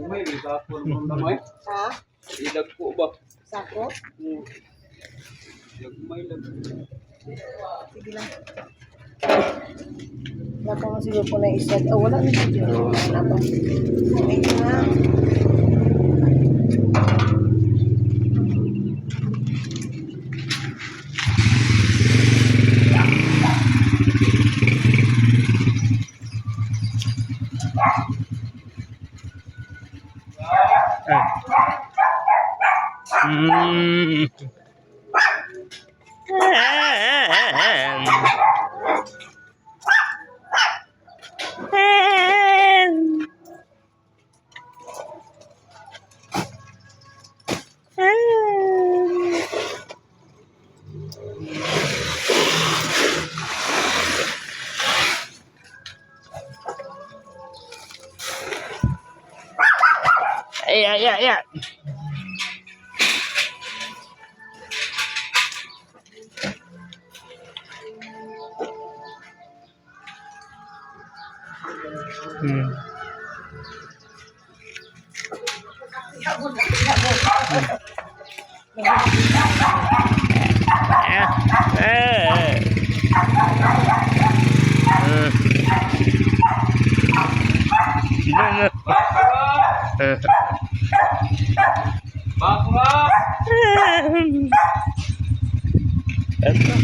May gapon mo naman. Ha? Ilag ko ba? Sako? May lag. Sige lang. Wala pa nga siguro po na isa. Oh, wala na siguro. Wala pa. Wait na. Yeah. Bakwa! Ito.